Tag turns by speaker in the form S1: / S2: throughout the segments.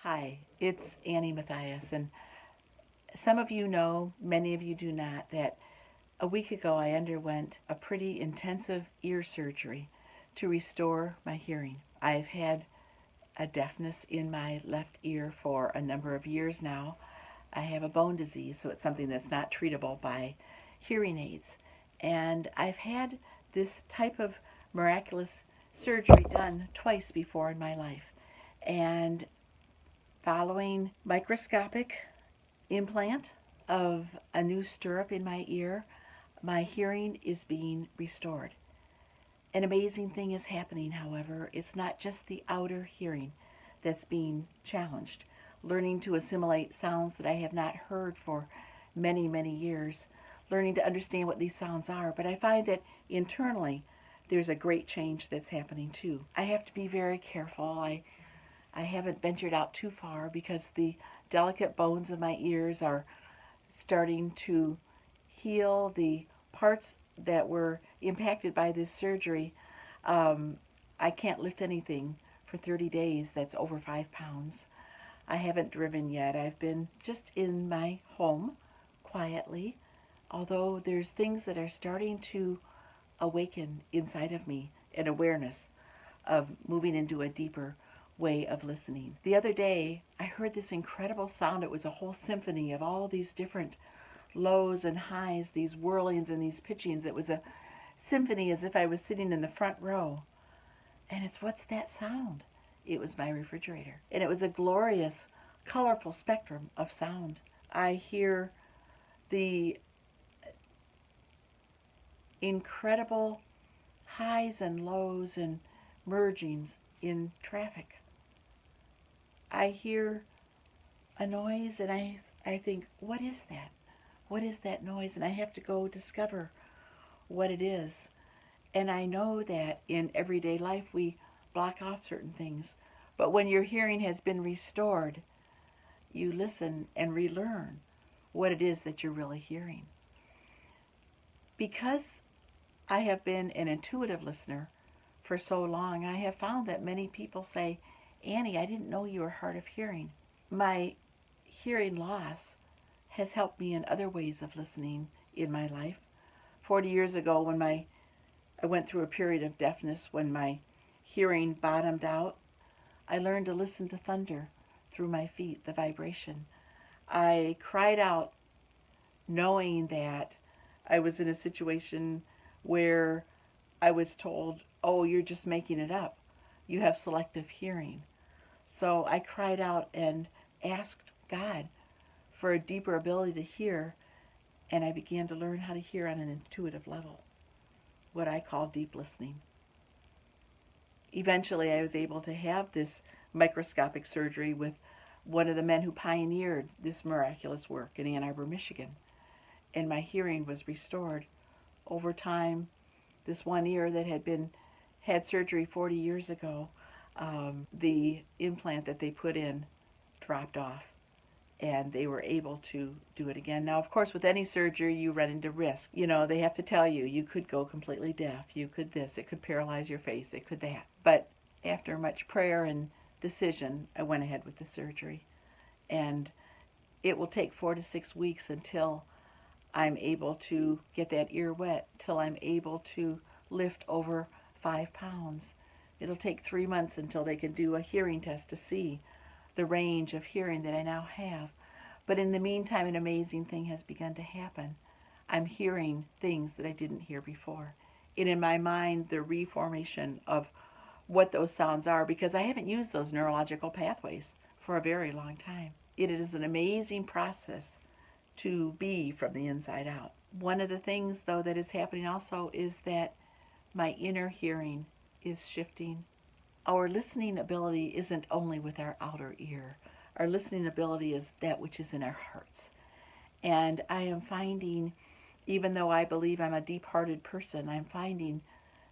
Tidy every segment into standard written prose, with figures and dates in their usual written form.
S1: Hi, it's Annie Mathias, and some of you know, many of you do not, that a week ago I underwent a pretty intensive ear surgery to restore my hearing. I've had a deafness in my left ear for a number of years now. I have a bone disease, so it's something that's not treatable by hearing aids. And I've had this type of miraculous surgery done twice before in my life. And following microscopic implant of a new stirrup in my ear, my hearing is being restored. An amazing thing is happening, however. It's not just the outer hearing that's being challenged. Learning to assimilate sounds that I have not heard for many, many years, learning to understand what these sounds are. But I find that internally, there's a great change that's happening too. I have to be very careful. I haven't ventured out too far because the delicate bones of my ears are starting to heal. The parts that were impacted by this surgery, I can't lift anything for 30 days that's over 5 pounds. I haven't driven yet. I've been just in my home quietly, although there's things that are starting to awaken inside of me, an awareness of moving into a deeper way of listening. The other day, I heard this incredible sound. It was a whole symphony of all these different lows and highs, these whirlings and these pitchings. It was a symphony as if I was sitting in the front row. And it's, what's that sound? It was my refrigerator. And it was a glorious, colorful spectrum of sound. I hear the incredible highs and lows and mergings in traffic. I hear a noise and I think, what is that? What is that noise? And I have to go discover what it is. And I know that in everyday life we block off certain things. But when your hearing has been restored, you listen and relearn what it is that you're really hearing. Because I have been an intuitive listener for so long, I have found that many people say, Annie, I didn't know you were hard of hearing. My hearing loss has helped me in other ways of listening in my life. 40 years ago, when I went through a period of deafness, when my hearing bottomed out, I learned to listen to thunder through my feet, the vibration. I cried out knowing that I was in a situation where I was told, oh, you're just making it up. You have selective hearing. So I cried out and asked God for a deeper ability to hear, and I began to learn how to hear on an intuitive level, what I call deep listening. Eventually, I was able to have this microscopic surgery with one of the men who pioneered this miraculous work in Ann Arbor, Michigan, and my hearing was restored over time. This one ear that had surgery 40 years ago, the implant that they put in dropped off, and they were able to do it again. Now, of course, with any surgery, you run into risk. They have to tell you, you could go completely deaf, you could this, it could paralyze your face, it could that. But after much prayer and decision, I went ahead with the surgery. And it will take 4 to 6 weeks until I'm able to get that ear wet, till I'm able to lift over 5 pounds. It'll take 3 months until they can do a hearing test to see the range of hearing that I now have. But in the meantime, an amazing thing has begun to happen. I'm hearing things that I didn't hear before. And in my mind, the reformation of what those sounds are, because I haven't used those neurological pathways for a very long time. It is an amazing process to be from the inside out. One of the things, though, that is happening also is that my inner hearing is shifting. Our listening ability isn't only with our outer ear. Our listening ability is that which is in our hearts. And I am finding, even though I believe I'm a deep-hearted person, I'm finding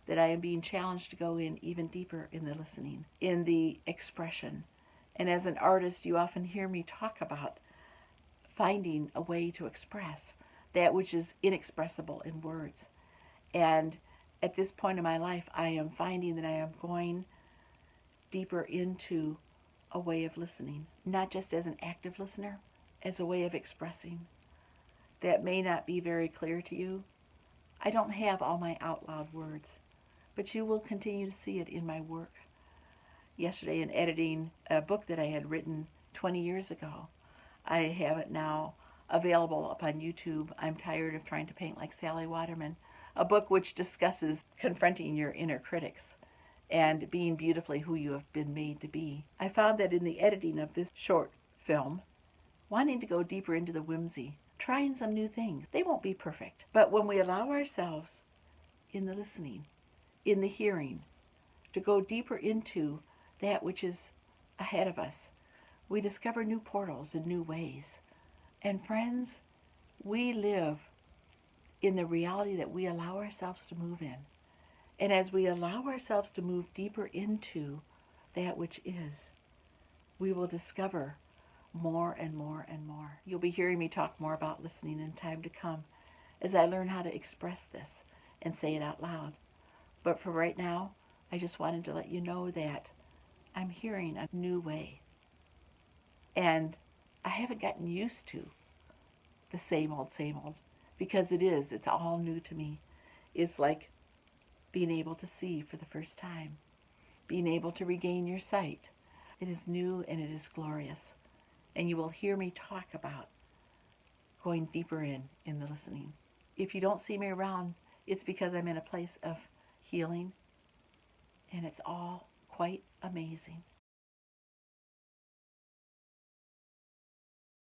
S1: that I am being challenged to go in even deeper in the listening, in the expression. And as an artist, you often hear me talk about finding a way to express that which is inexpressible in words. And at this point in my life, I am finding that I am going deeper into a way of listening, not just as an active listener, as a way of expressing. That may not be very clear to you. I don't have all my out loud words, but you will continue to see it in my work. Yesterday, in editing a book that I had written 20 years ago, I have it now available up on YouTube. I'm tired of trying to paint like Sally Waterman, a book which discusses confronting your inner critics and being beautifully who you have been made to be. I found that in the editing of this short film, wanting to go deeper into the whimsy, trying some new things, they won't be perfect. But when we allow ourselves in the listening, in the hearing, to go deeper into that which is ahead of us, we discover new portals and new ways. And friends, we live in the reality that we allow ourselves to move in. And as we allow ourselves to move deeper into that which is, we will discover more and more and more. You'll be hearing me talk more about listening in time to come as I learn how to express this and say it out loud. But for right now, I just wanted to let you know that I'm hearing a new way. And I haven't gotten used to the same old, because it's all new to me. It's like being able to see for the first time, being able to regain your sight. It is new and it is glorious. And you will hear me talk about going deeper in the listening. If you don't see me around, it's because I'm in a place of healing, and it's all quite amazing.